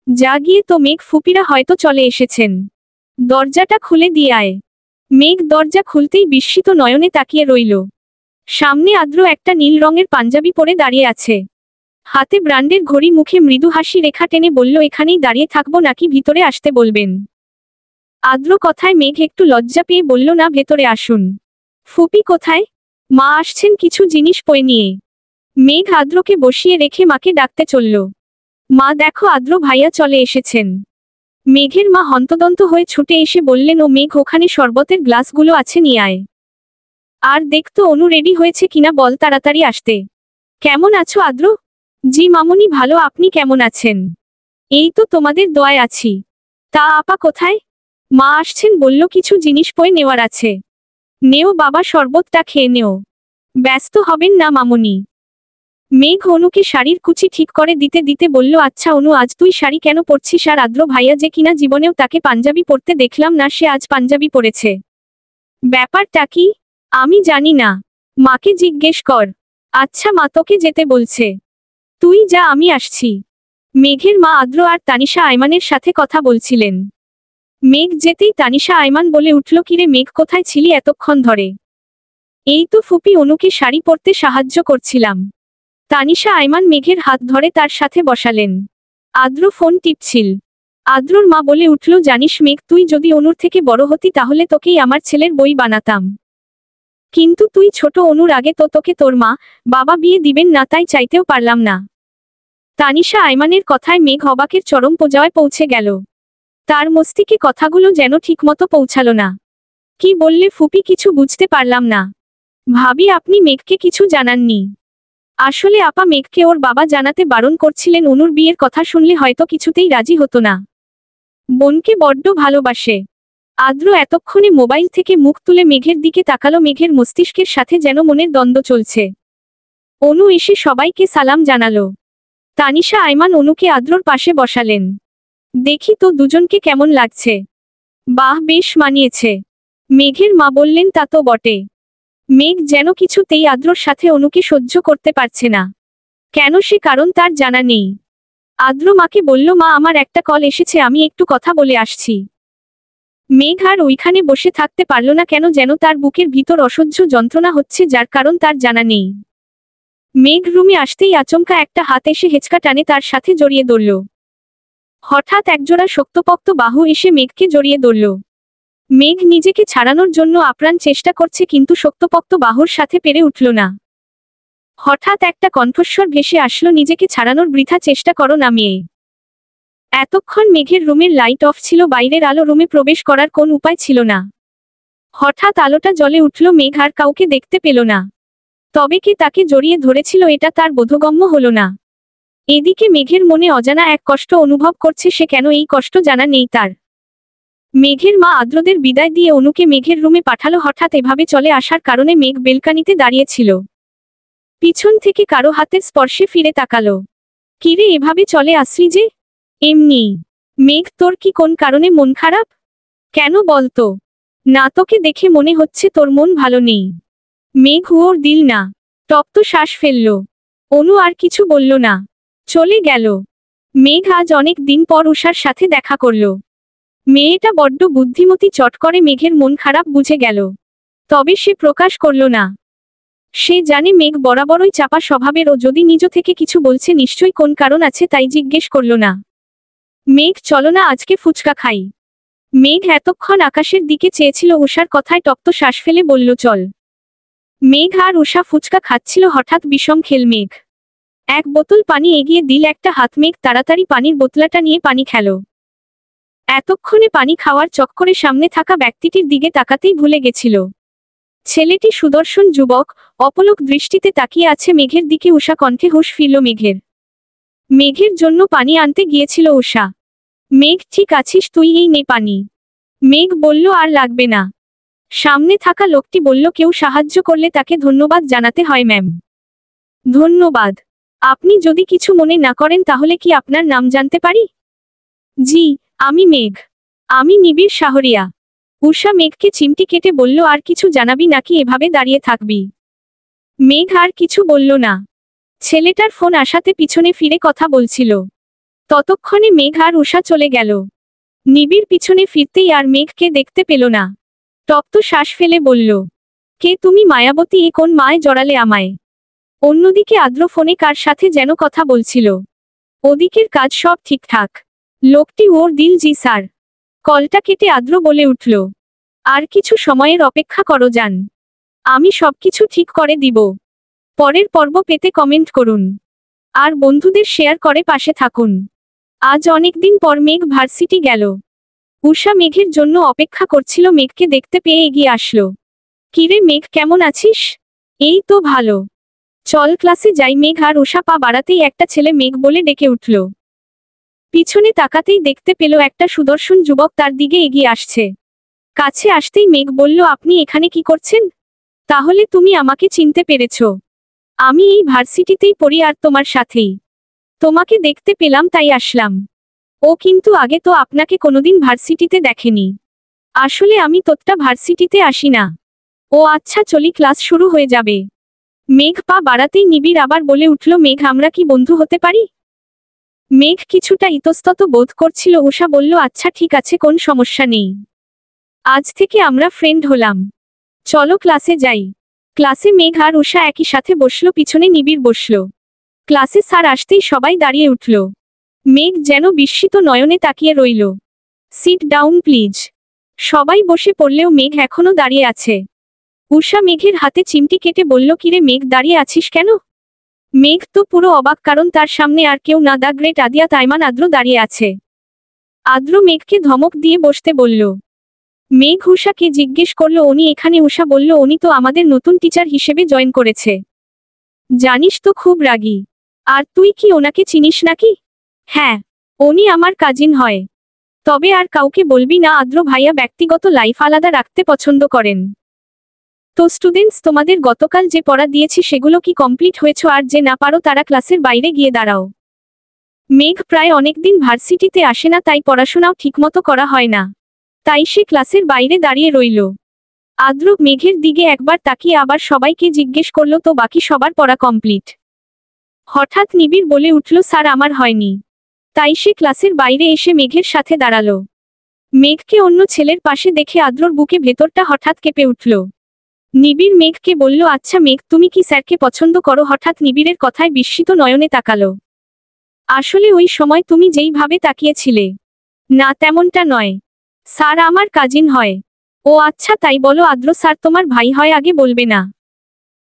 যা গিয়ে তো মেঘ ফুপিরা হয়তো চলে এসেছেন। দরজাটা খুলে দিয়ে আয়। মেঘ দরজা খুলতেই বিস্মিত নয়নে তাকিয়ে রইল। সামনে আদ্র একটা নীল রঙের পাঞ্জাবি পরে দাঁড়িয়ে আছে। হাতে ব্র্যান্ডের ঘড়ি, মুখে মৃদু হাসি রেখা টেনে বলল, এখানেই দাঁড়িয়ে থাকবো নাকি ভিতরে আসতে বলবেন? আদ্র কথায় মেঘ একটু লজ্জা পেয়ে বলল, না ভেতরে আসুন। ফুপি কোথায়? মা আসছেন কিছু জিনিস বয়ে নিয়ে। মেঘ আদ্রকে বসিয়ে রেখে মাকে ডাকতে চলল। মা দেখো আদ্র ভাইয়া চলে এসেছেন। মেঘের মা হন্তদন্ত হয়ে ছুটে এসে বললেন, ও মেঘ ওখানে শরবতের গ্লাসগুলো আছে নিয়ে আয়। আর দেখতো অনু রেডি হয়েছে কিনা, বল তাড়াতাড়ি আসতে। কেমন আছো আদ্র? জি মামুনি ভালো, আপনি কেমন আছেন? এই তো তোমাদের দোয়ায় আছি। তা আপা কোথায়? মা আসছেন বলল কিছু জিনিস বয়ে নেওয়ার আছে। নেও বাবা, শরবতটা খেয়ে নেও। ব্যস্ত হবেন না মামুনি। মেঘ অনুকে শাড়ির কুচি ঠিক করে দিতে দিতে বলল, আচ্ছা অনু আজ তুই শাড়ি কেন পরছিস? আর আদ্র ভাইয়া যে কিনা জীবনেও তাকে পাঞ্জাবি পরতে দেখলাম না, সে আজ পাঞ্জাবি পরেছে। ব্যাপারটা কি? আমি জানি না। মাকে জিজ্ঞেস কর। আচ্ছা মা তোকে যেতে বলছে। তুই যা, আমি আসছি। মেঘের মা আদ্র আর তানিশা আয়মানের সাথে কথা বলছিলেন। মেঘ যেতেই তানিশা আয়মান বলে উঠল, কিরে মেঘ কোথায় ছিলি এতক্ষণ ধরে? এই তো ফুপি অনুকে শাড়ি পরতে সাহায্য করছিলাম। তানিশা আয়মান মেঘের হাত ধরে তার সাথে বসালেন। আদ্র ফোন টিপছিল। আদ্রর মা বলে উঠল, জানিস মেঘ, তুই যদি অনুর থেকে বড় হতি তাহলে তোকেই আমার ছেলের বই বানাতাম। কিন্তু তুই ছোট, অনুর আগে তো তোকে তোর মা বাবা বিয়ে দিবেন না, তাই চাইতেও পারলাম না। তানিশা আয়মানের কথায় মেঘ অবাকের চরম পর্যায়ে পৌঁছে গেল। তার মস্তিষ্কে কথাগুলো যেন ঠিকমতো পৌঁছালো না। কি বললে ফুপি, কিছু বুঝতে পারলাম না। ভাবি আপনি মেঘকে কিছু জানাননি? আসলে আপা মেঘকে ওর বাবা জানাতে বারণ করছিলেন, অনুর বিয়ের কথা শুনলে হয়তো কিছুতেই রাজি হতো না। বোনকে বড্ড ভালোবাসে। আদ্র এতক্ষণে মোবাইল থেকে মুখ তুলে মেঘের দিকে তাকালো। মেঘের মস্তিষ্কের সাথে যেন মনের দ্বন্দ্ব চলছে। অনু এসে সবাইকে সালাম জানালো। তানিশা আয়মান অনুকে আদ্রর পাশে বসালেন। দেখি তো দুজনকে কেমন লাগছে। বাহ, বেশ মানিয়েছে। মেঘের মা বললেন, তা তো বটে। মেঘ যেন কিছুতেই আদ্রর সাথে অনুকে সহ্য করতে পারছে না। কেন সে কারণ তার জানা নেই। আদ্র মাকে বলল, মা আমার একটা কল এসেছে, আমি একটু কথা বলে আসছি। মেঘ আর ওইখানে বসে থাকতে পারল না, কেন যেন তার বুকের ভিতর অসহ্য যন্ত্রণা হচ্ছে, যার কারণ তার জানা নেই। মেঘ রুমে আসতেই আচমকা একটা হাত এসে হেঁচকা টানে তার সাথে জড়িয়ে ধরল। হঠাৎ একজোড়া শক্তপোক্ত বাহু এসে মেঘকে জড়িয়ে ধরল। মেঘ নিজেকে ছাড়ানোর জন্য আপ্রাণ চেষ্টা করছে, কিন্তু শক্তপোক্ত বাহুর সাথে পেরে উঠল না। হঠাৎ একটা কণ্ঠস্বর ভেসে আসলো, নিজেকে ছাড়ানোর বৃথা চেষ্টা করো না মেয়ে। এতক্ষণ মেঘের রুমের লাইট অফ ছিল, বাইরের আলো রুমে প্রবেশ করার কোন উপায় ছিল না। হঠাৎ আলোটা জ্বলে উঠল, মেঘ আর কাউকে দেখতে পেল না। তবে কে তাকে জড়িয়ে ধরেছিল এটা তার বোধগম্য হলো না। এদিকে মেঘের মনে অজানা এক কষ্ট অনুভব করছে, সে কেন এই কষ্ট জানা নেই তার। মেঘের মা আদ্রদের বিদায় দিয়ে অনুকে মেঘের রুমে পাঠালো। হঠাৎ এভাবে চলে আসার কারণে মেঘ বেলকানিতে দাঁড়িয়েছিল। পিছন থেকে কারো হাতের স্পর্শে ফিরে তাকালো। কিরে এভাবে চলে আসলি যে? এমনি। মেঘ তোর কি কোন কারণে মন খারাপ? কেন বলতো? না তোকে দেখে মনে হচ্ছে তোর মন ভালো নেই। মেঘ ওর দিল না। তপ্ত শ্বাস ফেলল। অনু আর কিছু বলল না। চলে গেল। মেঘ আজ অনেক দিন পর উষার সাথে দেখা করল। মেয়েটা বড্ড বুদ্ধিমতী, চট করে মেঘের মন খারাপ বুঝে গেল। তবে সে প্রকাশ করল না। সে জানে মেঘ বরাবরই চাপা স্বভাবের, ও যদি নিজ থেকে কিছু বলছে নিশ্চয়ই কোন কারণ আছে, তাই জিজ্ঞেস করল না। মেঘ চলো না আজকে ফুচকা খাই। মেঘ এতক্ষণ আকাশের দিকে চেয়েছিল, উষার কথায় তপ্ত শ্বাস ফেলে বলল চল। মেঘ আর উষা ফুচকা খাচ্ছিল, হঠাৎ বিষম খেল মেঘ। এক বোতল পানি এগিয়ে দিল একটা হাত, মেঘ তাড়াতাড়ি পানির বোতলাটা নিয়ে পানি খেল। এতক্ষণে পানি খাওয়ার চক্করে সামনে থাকা ব্যক্তিটির দিকে তাকাতেই ভুলে গেছিল। ছেলেটি সুদর্শন যুবক, অপলক দৃষ্টিতে তাকিয়ে আছে মেঘের দিকে। উষা কণ্ঠে হুঁশ ফিরল মেঘের। মেঘের জন্য পানি আনতে গিয়েছিল উষা। মেঘ, ঠিক আছিস তুই? এই নে পানি। মেঘ বলল, আর লাগবে না। সামনে থাকা লোকটি বলল, কেউ সাহায্য করলে তাকে ধন্যবাদ জানাতে হয় ম্যাম। ধন্যবাদ। আপনি যদি কিছু মনে না করেন তাহলে কি আপনার নাম জানতে পারি? জি, আমি মেঘ। আমি নিবিড় শাহরিয়া। উষা মেঘকে চিমটি কেটে বলল, আর কিছু জানাবি নাকি এভাবে দাঁড়িয়ে থাকবি? মেঘ আর কিছু বলল না। ছেলেটার ফোন আসাতে পিছনে ফিরে কথা বলছিল। ততক্ষণে মেঘ আর উষা চলে গেল। নিবিড় পিছনে ফিরতেই আর মেঘকে দেখতে পেল না। তপ্ত শ্বাস ফেলে বলল, কে তুমি মায়াবতী? এ কোন মায় জড়ালে আমায়? অন্যদিকে আদ্র ফোনে কার সাথে যেন কথা বলছিল। ওদিকের কাজ সব ঠিকঠাক? লোকটি ওর দিল। জি স্যার। কলটা কেটে আদ্র বলে উঠল, আর কিছু সময়ের অপেক্ষা করো যান। আমি সবকিছু ঠিক করে দিব। পরের পর্ব পেতে কমেন্ট করুন আর বন্ধুদের শেয়ার করে পাশে থাকুন। আজ অনেকদিন পর মেঘ ভার্সিটি গেল। উষা মেঘের জন্য অপেক্ষা করছিল। মেঘকে দেখতে পেয়ে এগিয়ে আসলো। কিরে মেঘ, কেমন আছিস? এই তো ভালো। চল ক্লাসে যাই। মেঘ আর উষা পা বাড়াতেই একটা ছেলে মেঘ বলে ডেকে উঠল। পিছনে তাকাতেই দেখতে পেল একটা সুদর্শন যুবক তার দিকে এগিয়ে আসছে। কাছে আসতেই মেঘ বলল, আপনি এখানে কি করছেন? তাহলে তুমি আমাকে চিনতে পেরেছ। আমি এই ভার্সিটিতেই পড়ি আর তোমার সাথেই। তোমাকে দেখতে পেলাম তাই আসলাম। ও কিন্তু আগে তো আপনাকে কোনোদিন ভার্সিটিতে দেখেনি। আসলে আমি তোতটা ভার্সিটিতে আসি না। ও আচ্ছা, চলি, ক্লাস শুরু হয়ে যাবে। মেঘ পা বাড়াতেই নিবিড় আবার বলে উঠল, মেঘ, আমরা কি বন্ধু হতে পারি? মেঘ কিছুটা ইতস্তত বোধ করছিল। উষা বলল, আচ্ছা ঠিক আছে, কোন সমস্যা নেই। আজ থেকে আমরা ফ্রেন্ড হলাম। চলো ক্লাসে যাই। ক্লাসে মেঘ আর উষা একই সাথে বসলো। পিছনে নিবিড় বসল। ক্লাসে স্যার আসতেই সবাই দাঁড়িয়ে উঠল। মেঘ যেন বিস্মিত নয়নে তাকিয়ে রইল। Sit down please. সবাই বসে পড়লেও মেঘ এখনো দাঁড়িয়ে আছে। উষা মেঘের হাতে চিমটি কেটে বলল, কিরে মেঘ, দাঁড়িয়ে আছিস কেন? মেঘ তো পুরো অবাক, কারণ তার সামনে আর কেউ না, দ্য গ্রেট আদিয়া তাইমান আদ্র দাঁড়িয়ে আছে। আদ্র মেঘকে ধমক দিয়ে বসতে বলল। মেঘ উষাকে জিজ্ঞেস করল, উনি এখানে? উষা বলল, উনি তো আমাদের নতুন টিচার হিসেবে জয়েন করেছে। জানিস তো খুব রাগী। আর তুই কি ওনাকে চিনিস নাকি? হ্যাঁ, উনি আমার কাজিন হয়। তবে আর কাউকে বলবি না। আদ্র ভাইয়া ব্যক্তিগত লাইফ আলাদা রাখতে পছন্দ করেন। তো স্টুডেন্টস, তোমাদের গতকাল যে পড়া দিয়েছি সেগুলো কি কমপ্লিট হয়েছে? আর যে না পারো তারা ক্লাসের বাইরে গিয়ে দাঁড়াও। মেঘ প্রায় অনেকদিন ভার্সিটিতে আসে না, তাই পড়াশোনাও ঠিকমতো করা হয় না। তাই সে ক্লাসের বাইরে দাঁড়িয়ে রইল। আদ্র মেঘের দিকে একবার তাকিয়ে আবার সবাইকে জিজ্ঞেস করল, তো বাকি সবার পড়া কমপ্লিট? হঠাৎ নিবিড় বলে উঠল, স্যার আমার হয়নি। তাই সে ক্লাসের বাইরে এসে মেঘের সাথে দাঁড়ালো। মেঘকে অন্য ছেলের পাশে দেখে আদ্রর বুকে ভেতরটা হঠাৎ কেঁপে উঠল। নিবিড় মেঘকে বলল, আচ্ছা মেঘ, তুমি কি স্যারকে পছন্দ করো? হঠাৎ নিবিড়ের কথায় বিস্মিত নয়নে তাকালো। আসলে ওই সময় তুমি যেইভাবে তাকিয়েছিলে, না তেমনটা নয়। স্যার আমার কাজিন হয়। ও আচ্ছা, তাই বলো। আদ্র স্যার তোমার ভাই হয়? আগে বলবে না।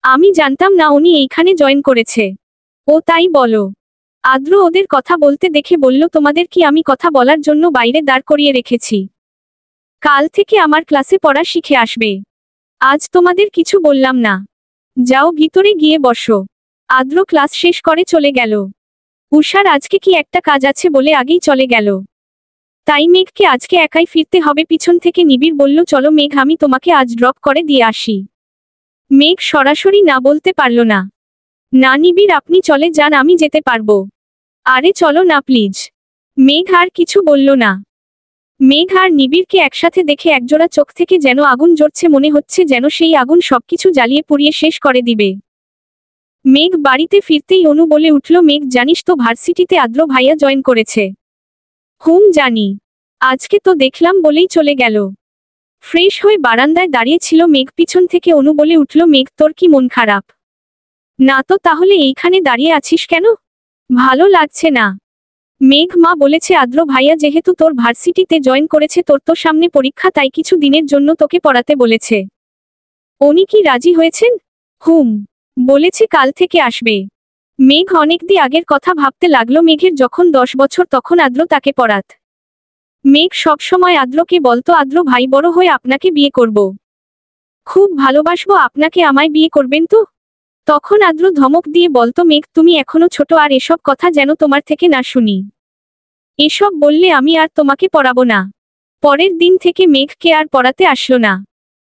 আমি জানতাম না উনি এইখানে জয়েন করেছে। ও তাই বলো। আদ্র ওদের কথা বলতে দেখে বলল, তোমাদের কি আমি কথা বলার জন্য বাইরে দাঁড় করিয়ে রেখেছি? কাল থেকে আমার ক্লাসে পড়া শিখে আসবে। আজ তোমাদের কিছু বললাম না। যাও ভিতরে গিয়ে বসো। আদ্র ক্লাস শেষ করে চলে গেল। উষার আজকে কি একটা কাজ আছে বলে আগেই চলে গেল। তাই মেঘকে আজকে একাই ফিরতে হবে। পিছন থেকে নিবিড় বলল, চলো মেঘ, আমি তোমাকে আজ ড্রপ করে দিয়ে আসি। মেঘ সরাসরি না বলতে পারল না। না নিবিড়, আপনি চলে যান, আমি যেতে পারবো। আরে চলো না প্লিজ। মেঘ আর কিছু বলল না। মেঘ আর নিবিড়কে একসাথে দেখে একজোড়া চোখ থেকে যেন আগুন জ্বলছে। মনে হচ্ছে যেন সেই আগুন সবকিছু জ্বালিয়ে পুড়িয়ে শেষ করে দিবে। মেঘ বাড়িতে ফিরতেই অনু বলে উঠল, মেঘ জানিস তো ভার্সিটিতে আদ্র ভাইয়া জয়েন করেছে? হুম জানি। আজকে তো দেখলাম বলেই চলে গেল। ফ্রেশ হয়ে বারান্দায় দাঁড়িয়ে ছিল মেঘ। পিছন থেকে অনু বলে উঠল, মেঘ তোর কি মন খারাপ? না তো, তাহলে এইখানে দাঁড়িয়ে আছিস কেন? ভালো লাগছে না? মেঘ, মা বলেছে আদ্র ভাইয়া যেহেতু তোর ভার্সিটিতে জয়েন করেছে, তোর তো সামনে পরীক্ষা, তাই কিছু দিনের জন্য তোকে পড়াতে বলেছে। উনি কি রাজি হয়েছেন? হুম, বলেছে কাল থেকে আসবে। মেঘ অনেকদিন আগের কথা ভাবতে লাগলো। মেঘের যখন 10 বছর তখন আদ্র তাকে পড়াত। মেঘ সবসময় আদ্রকে বলতো, আদ্র ভাই বড় হয়ে আপনাকে বিয়ে করব। খুব ভালোবাসবো আপনাকে, আমায় বিয়ে করবেন তো? তখন আদ্র ধমক দিয়ে বলতো, মেঘ তুমি এখনো ছোট, আর এসব কথা যেন তোমার থেকে না শুনি। এসব বললে আমি আর তোমাকে পড়াবো না। পরের দিন থেকে মেঘকে আর পড়াতে আসলো না।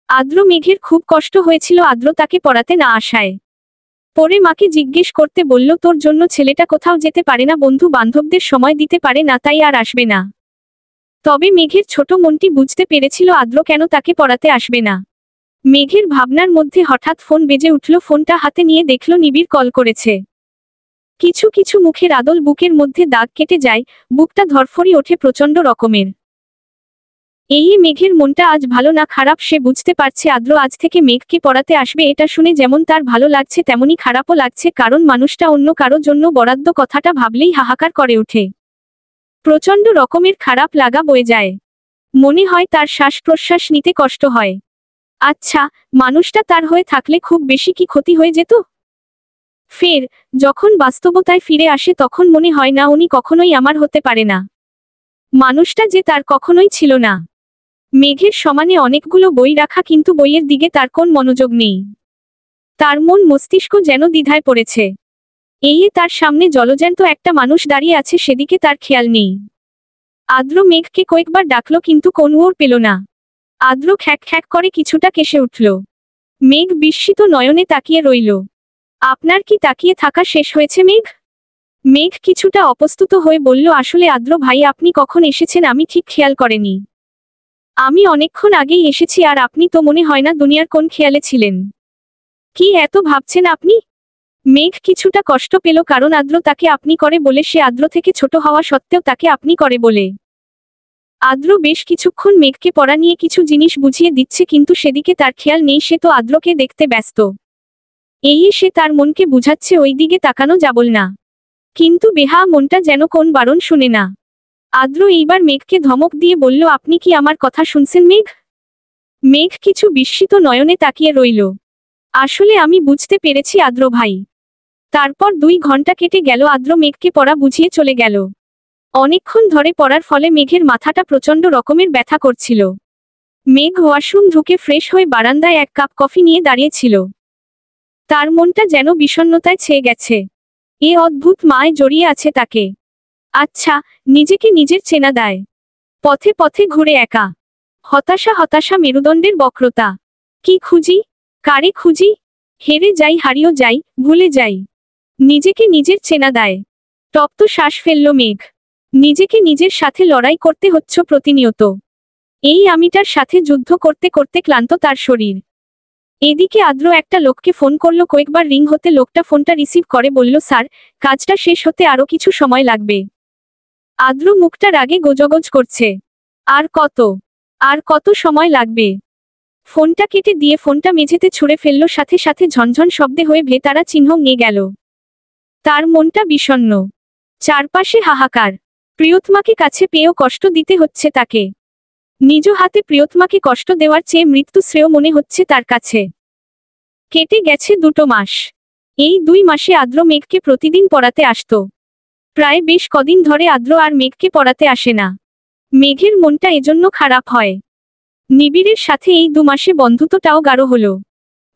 আদ্র মেঘের খুব কষ্ট হয়েছিল আদ্র তাকে পড়াতে না আসায়। পরে মাকে জিজ্ঞেস করতে বলল, তোর জন্য ছেলেটা কোথাও যেতে পারে না, বন্ধু বান্ধবদের সময় দিতে পারে না, তাই আর আসবে না। তবে মেঘের ছোট মনটি বুঝতে পেরেছিল আদ্র কেন তাকে পড়াতে আসবে না। মেঘের ভাবনার মধ্যে হঠাৎ ফোন বেজে উঠল। ফোনটা হাতে নিয়ে দেখল নিবিড় কল করেছে। কিছু কিছু মুখের আদল বুকের মধ্যে দাগ কেটে যায়, বুকটা ধরফরি ওঠে প্রচন্ড রকমের। এই মেঘের মনটা আজ ভালো না খারাপ সে বুঝতে পারছে। আদ্র আজ থেকে মেঘকে পড়াতে আসবে, এটা শুনে যেমন তার ভালো লাগছে তেমনি খারাপও লাগছে, কারণ মানুষটা অন্য কারো জন্য বরাদ্দ কথাটা ভাবলেই হাহাকার করে ওঠে। প্রচন্ড রকমের খারাপ লাগা বয়ে যায়। মনে হয় তার শ্বাস প্রশ্বাস নিতে কষ্ট হয়। আচ্ছা, মানুষটা তার হয়ে থাকলে খুব বেশি কি ক্ষতি হয়ে যেত? ফের যখন বাস্তবতায় ফিরে আসে তখন মনে হয় না উনি কখনোই আমার হতে পারে না। মানুষটা যে তার কখনোই ছিল না। মেঘের সমানে অনেকগুলো বই রাখা, কিন্তু বইয়ের দিকে তার কোন মনোযোগ নেই। তার মন মস্তিষ্ক যেন দ্বিধায় পড়েছে। এই তার সামনে জলজ্যান্ত একটা মানুষ দাঁড়িয়ে আছে, সেদিকে তার খেয়াল নেই। আদ্র মেঘকে কয়েকবার ডাকলো কিন্তু কোনো ওর পেল না। আদ্র খ্যাক খ্যাক করে কিছুটা কেসে উঠল। মেঘ বিস্মিত নয়নে তাকিয়ে রইল। আপনার কি তাকিয়ে থাকা শেষ হয়েছে মেঘ? মেঘ কিছুটা অপ্রস্তুত হয়ে বলল, আসলে আদ্র ভাই আপনি কখন এসেছেন আমি ঠিক খেয়াল করেনি। আমি অনেকক্ষণ আগেই এসেছি, আর আপনি তো মনে হয় না দুনিয়ার কোন খেয়ালে ছিলেন। কি এত ভাবছেন আপনি? মেঘ কিছুটা কষ্ট পেল, কারণ আদ্র তাকে আপনি করে বলে, সে আদ্র থেকে ছোট হওয়া সত্ত্বেও তাকে আপনি করে বলে। আদ্র বেশ কিছুক্ষণ মেঘকে পড়া নিয়ে কিছু জিনিস বুঝিয়ে দিচ্ছে, কিন্তু সেদিকে তার খেয়াল নেই, সে তো আদ্রকে দেখতে ব্যস্ত। এই সে তার মনকে বুঝাচ্ছে ওই দিকে তাকানো যাবল না, কিন্তু বেহা মনটা যেন কোন বারণ শুনে না। আদ্র এইবার মেঘকে ধমক দিয়ে বলল, আপনি কি আমার কথা শুনছেন মেঘ? মেঘ কিছু বিস্মিত নয়নে তাকিয়ে রইল। আসলে আমি বুঝতে পেরেছি আদ্র ভাই। তারপর 2 ঘন্টা কেটে গেল, আদ্র মেঘকে পড়া বুঝিয়ে চলে গেল। অনেকক্ষণ ধরে পড়ার ফলে মেঘের মাথাটা প্রচন্ড রকমের ব্যথা করছিল। মেঘ ওয়াশরুম ঢুকে ফ্রেশ হয়ে বারান্দায় 1 কাপ কফি নিয়ে দাঁড়িয়েছিল। তার মনটা যেন বিষণ্ণতায় ছেয়ে গেছে। এ অদ্ভুত মায় জড়িয়ে আছে তাকে। আচ্ছা, নিজেকে নিজের চেনা দেয়। পথে পথে ঘুরে একা। হতাশা হতাশা মেরুদণ্ডের বক্রতা। কি খুঁজি? কারে খুঁজি? হেরে যাই, হারিয়ে যাই, ভুলে যাই। নিজেকে নিজের চেনা দেয়। তপ্ত শ্বাস ফেলল মেঘ। নিজেকে নিজের সাথে লড়াই করতে হচ্ছে প্রতিনিয়ত। এই আমিটার সাথে যুদ্ধ করতে করতে ক্লান্ত তার শরীর। এদিকে আদ্র একটা লোককে ফোন করলো, কয়েকবার রিং হতে লোকটা ফোনটা রিসিভ করে বলল, স্যার, কাজটা শেষ হতে আরো কিছু সময় লাগবে। আদ্র মুখটা রাগে গোজগোজ করছে। আর কত সময় লাগবে? ফোনটা কেটে দিয়ে ফোনটা মেঝেতে ছুঁড়ে ফেলল, সাথে সাথে ঝনঝন শব্দে হয়ে ভেতারা চিহ্ন নিয়ে গেল। তার মনটা বিষণ্ণ। চারপাশে হাহাকার। প্রিয়তমাকে কাছে পেয়েও কষ্ট দিতে হচ্ছে তাকে। নিজ হাতে প্রিয়তমাকে কষ্ট দেওয়ার চেয়ে মৃত্যু শ্রেয় মনে হচ্ছে তার কাছে। কেটে গেছে 2 মাস। এই 2 মাসে আদ্র মেঘকে প্রতিদিন পড়াতে আসতো। প্রায় বেশ কদিন ধরে আদ্র আর মেঘকে পড়াতে আসে না। মেঘের মনটা এজন্য খারাপ হয়। নিবিড়ের সাথে এই 2 মাসে বন্ধুত্বটাও গাঢ় হলো।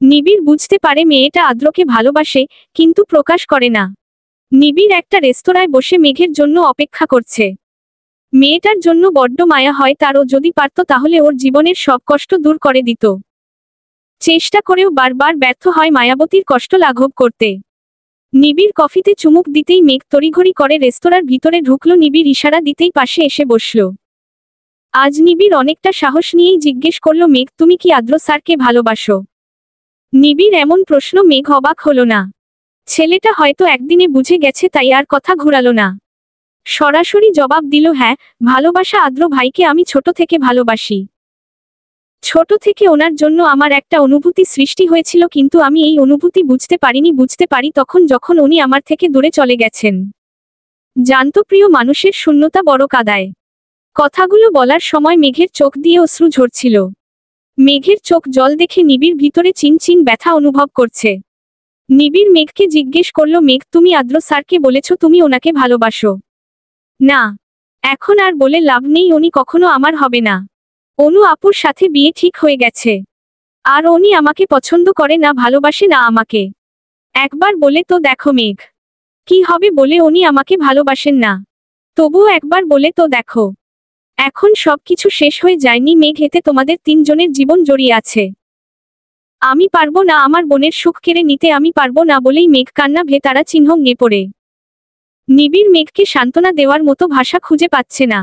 নিবিড় বুঝতে পারে মেয়েটা আদ্রকে ভালোবাসে, কিন্তু প্রকাশ করে না। নিবিড় একটা রেস্তোরাঁয় বসে মেঘের জন্য অপেক্ষা করছে। মেয়েটার জন্য বড্ড মায়া হয় তার, ও যদি পারত তাহলে ওর জীবনের সব কষ্ট দূর করে দিত। চেষ্টা করেও বারবার ব্যর্থ হয় মায়াবতীর কষ্ট লাঘব করতে। নিবিড় কফিতে চুমুক দিতেই মেঘ তড়িঘড়ি করে রেস্তোরাঁর ভিতরে ঢুকলো। নিবিড় ইশারা দিতেই পাশে এসে বসল। আজ নিবিড় অনেকটা সাহস নিয়েই জিজ্ঞেস করল, মেঘ তুমি কি আদ্র স্যারকে ভালোবাসো? নিবিড় এমন প্রশ্ন মেঘ অবাক হলো না। ছেলেটা হয়তো একদিনে বুঝে গেছে, তাই আর কথা ঘুরালো না। সরাসরি জবাব দিল, হ্যাঁ, ভালোবাসা আদ্র ভাইকে আমি ছোট থেকে ভালোবাসি। ছোট থেকে ওনার জন্য আমার একটা অনুভূতি সৃষ্টি হয়েছিল, কিন্তু আমি এই অনুভূতি বুঝতে পারি তখন যখন উনি আমার থেকে দূরে চলে গেছেন। জানতো প্রিয় মানুষের শূন্যতা বড় কাঁদায়। কথাগুলো বলার সময় মেঘের চোখ দিয়ে অশ্রু ঝরছিল। মেঘের চোখ জল দেখে নিবিড় ভিতরে চিনচিন ব্যথা অনুভব করছে। নিবিড় মেঘকে জিজ্ঞেস করল, মেঘ তুমি আদ্র স্যারকে বলেছ তুমি ওনাকে ভালোবাসো? না, এখন আর বলে লাভ নেই, উনি কখনো আমার হবে না। অনু আপুর সাথে বিয়ে ঠিক হয়ে গেছে। আর উনি আমাকে পছন্দ করে না, ভালোবাসে না আমাকে। একবার বলে তো দেখো মেঘ, কি হবে বলে উনি আমাকে ভালোবাসেন না? তবুও একবার বলে তো দেখো। এখন সবকিছু শেষ হয়ে যায়নি মেঘ, এতে তোমাদের তিনজনের জীবন জড়িয়ে আছে। আমি পারবো না, আমার বোনের সুখ কেড়ে নিতে আমি পারবো না বলেই মেঘ কান্না ভেতারা চিহ্ন নিয়ে পড়ে। নিবিড় মেঘকে সান্ত্বনা দেওয়ার মতো ভাষা খুঁজে পাচ্ছে না।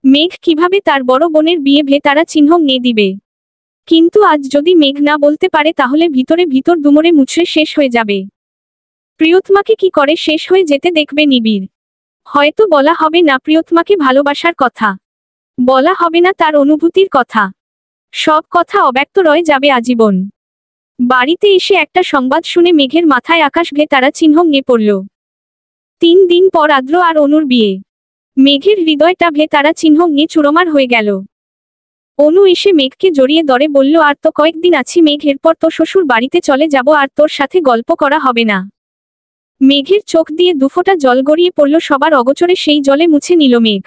মেঘ কিভাবে তার বড় বোনের বিয়ে ভেতারা চিহ্ন নিয়ে দিবে? কিন্তু আজ যদি মেঘ না বলতে পারে তাহলে ভিতরে ভিতর দুমড়ে মুচড়ে শেষ হয়ে যাবে। প্রিয়তমাকে কি করে শেষ হয়ে যেতে দেখবে নিবিড়। হয়তো বলা হবে না প্রিয়তমাকে ভালোবাসার কথা, বলা হবে না তার অনুভূতির কথা, সব কথা অব্যক্ত রয়ে যাবে আজীবন। বাড়িতে এসে একটা সংবাদ শুনে মেঘের মাথায় আকাশ ভেতারা চিহ্ন নিয়ে পড়ল। 3 দিন পর আদ্র আর অনুর বিয়ে। মেঘের হৃদয়টা ভেতারা চিহ্ন নিয়ে চুরমার হয়ে গেল। অনু এসে মেঘকে জড়িয়ে ধরে বলল, আর তো কয়েকদিন আছি মেঘ, এরপর তো শ্বশুর বাড়িতে চলে যাব, আর তোর সাথে গল্প করা হবে না। মেঘের চোখ দিয়ে দুফোঁটা জল গড়িয়ে পড়ল, সবার অগোচরে সেই জলে মুছে নিল মেঘ।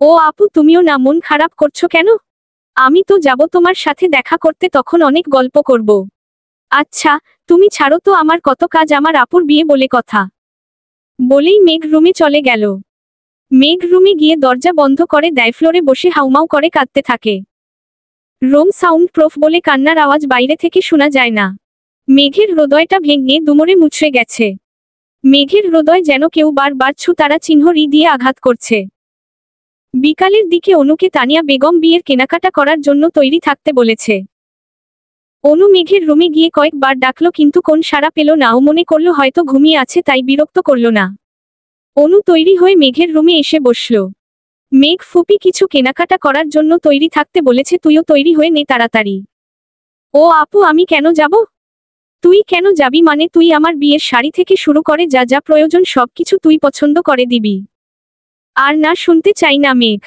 ও আপু, তুমিও না মন খারাপ করছো কেন? আমি তো যাব তোমার সাথে দেখা করতে, তখন অনেক গল্প করব। আচ্ছা তুমি ছাড়ো তো, আমার কত কাজ, আমার আপুর বিয়ে বলে কথা। বলেই মেঘ রুমে চলে গেল। মেঘ রুমে গিয়ে দরজা বন্ধ করে দেয়, ফ্লোরে বসে হাউমাউ করে কাঁদতে থাকে। রুম সাউন্ড প্রুফ বলে কান্নার আওয়াজ বাইরে থেকে শোনা যায় না। মেঘের হৃদয়টা ভেঙে দুমড়ে মুচড়ে গেছে। মেঘের হৃদয় যেন কেউ বারবার তারা চিহ্ন দিয়ে আঘাত করছে। বিকালের দিকে অনুকে তানিয়া বেগম বিয়ের কেনাকাটা করার জন্য তৈরি থাকতে বলেছে। অনু মেঘের রুমে গিয়ে কয়েকবার ডাকলো কিন্তু কোন সাড়া পেল না। ও মনে করলো হয়তো ঘুমিয়ে আছে, তাই বিরক্ত করলো না। অনু তৈরি হয়ে মেঘের রুমে এসে বসল। মেঘ ফুপি কিছু কেনাকাটা করার জন্য তৈরি থাকতে বলেছে, তুইও তৈরি হয়ে নে তাড়াতাড়ি। ও আপু, আমি কেন যাব? তুই কেন যাবি মানে? তুই আমার বিয়ের শাড়ি থেকে শুরু করে যা যা প্রয়োজন সবকিছু তুই পছন্দ করে দিবি। আর না শুনতে চাই না মেঘ।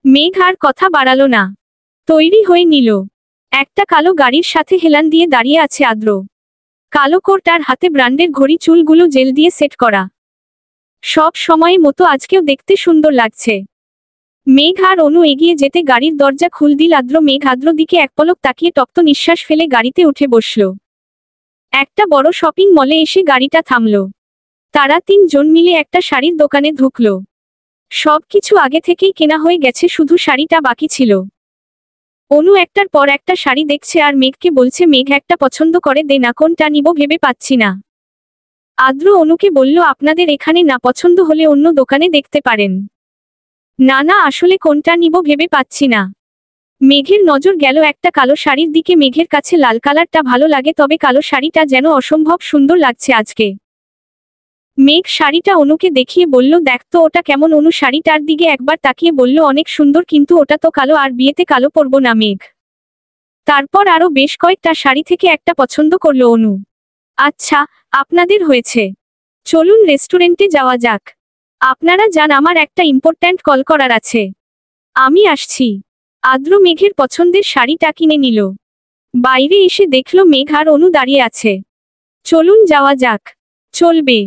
মেঘ আর কথা বাড়ালো না, তৈরি হয়ে নিল। একটা কালো গাড়ির সাথে হেলান দিয়ে দাঁড়িয়ে আছে আদ্র। কালো কোট আর হাতে ব্র্যান্ডের ঘড়ি, চুলগুলো জেল দিয়ে সেট করা। সব সময়ের মতো আজকেও দেখতে সুন্দর লাগছে। মেঘ আর অনু এগিয়ে যেতে গাড়ির দরজা খুল দিল আদ্র। মেঘ আদ্র দিকে এক পলক তাকিয়ে টপ্ত নিঃশ্বাস ফেলে গাড়িতে উঠে বসল। একটা বড় শপিং মলে এসে গাড়িটা থামল। তারা 3 জন মিলে একটা শাড়ির দোকানে ঢুকল। সবকিছু আগে থেকেই কেনা হয়ে গেছে, শুধু শাড়িটা বাকি ছিল। অনু একটার পর একটা শাড়ি দেখছে আর মেঘকে বলছে, মেঘ একটা পছন্দ করে দে না, কোনটা নিব ভেবে পাচ্ছি না। আদ্র অনুকে বলল, আপনাদের এখানে না পছন্দ হলে অন্য দোকানে দেখতে পারেন। না না, আসলে কোনটা নিব ভেবে পাচ্ছি না। মেঘের নজর গেল একটা কালো শাড়ির দিকে। মেঘের কাছে লাল কালারটা ভালো লাগে, তবে কালো শাড়িটা যেন অসম্ভব সুন্দর লাগছে আজকে। মেঘ শাড়িটা অনুকে দেখিয়ে বলল, দেখ তো ওটা কেমন। অনু শাড়িটার দিকে একবার তাকিয়ে বলল, অনেক সুন্দর, কিন্তু ওটা তো কালো, আর বিয়েতে কালো পরব না মেঘ। তারপর আরো বেশ কয়েকটা শাড়ি থেকে একটা পছন্দ করলো অনু। আচ্ছা, আপনাদের হয়েছে, চলুন রেস্টুরেন্টে যাওয়া যাক। আপনারা যান, আমার একটা ইম্পর্ট্যান্ট কল করার আছে, আমি আসছি। আদ্র মেঘের পছন্দের শাড়িটা কিনে নিল। বাইরে এসে দেখল মেঘ আর অনু দাঁড়িয়ে আছে। চলুন যাওয়া যাক। চলবে।